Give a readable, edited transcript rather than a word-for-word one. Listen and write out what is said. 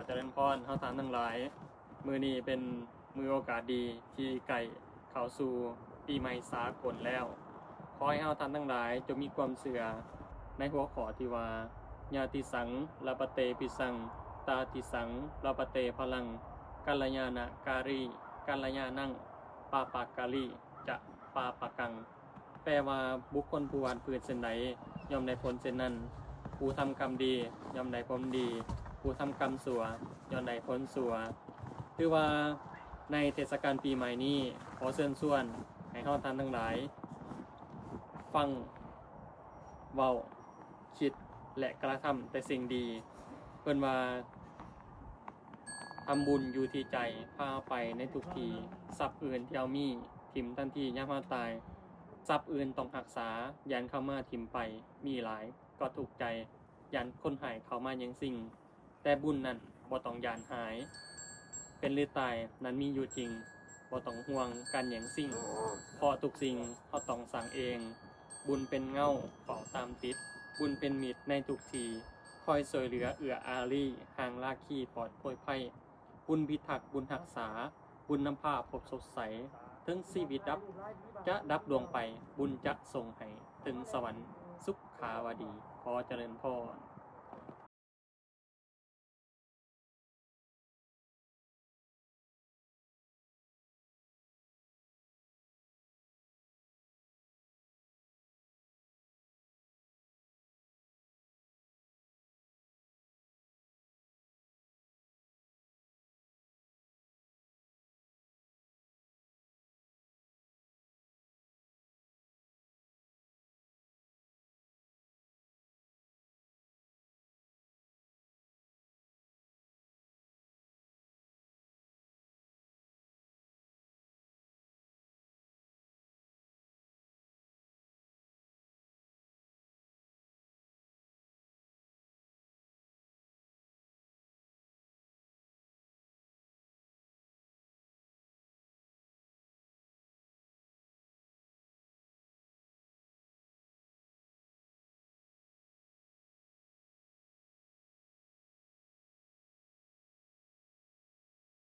เจริญพรเฮาทานทั้งหลายมื้อนี้เป็นมื้อโอกาสดีที่ใกล้เข้าสู่ปีใหม่สากลแล้วขอให้เฮาทานทั้งหลายจงมีความเชื่อในหัวข้อที่ว่าญาติสังลาปเตปิสังตาติสังลาปเตพลังกัลยาณการีกัลยาณังปาปากาลีจะปาปากังแปลว่าบุคคลผู้หวานพืชเช่นใดย่อมได้ผลเช่นนั้นผู้ทำกรรมดีย่อมได้ผลดีผู้ทำกรรมชั่วย่อมได้ผลชั่วคือว่าในเทศกาลปีใหม่นี้ขอเชิญชวนให้เฮาท่านทั้งหลายฟังเว้าคิดและกระทำแต่สิ่งดีเพิ่นว่าทำบุญอยู่ที่ใจพาไปในทุกทีทรัพย์อื่นที่เรามีถิ่มทันทียามเฮาตายทรัพย์อื่นต้องรักษายันเข้ามาถิ่มไปมีหลายก็ถูกใจยันคนหายเข้ามายังสิ่งแต่บุญนั้นบ่ต้องยานหายเป็นหรือตายนั้นมีอยู่จริงบ่ต้องห่วงกันอย่างสิ่งเพราะทุกสิ่งเฮาต้องสร้างเองบุญเป็นเงาเฝ้าตามติดบุญเป็นมิตรในทุกทีคอยช่วยเหลือเอื้ออารีห่างลาคีปลอดโผยภัยบุญพิทักษ์บุญรักษาบุญนำพาพบสดใสถึงชีวิตจะดับดวงไปบุญจะส่งให้ถึงสวรรค์สุขขาวดีขอเจริญพร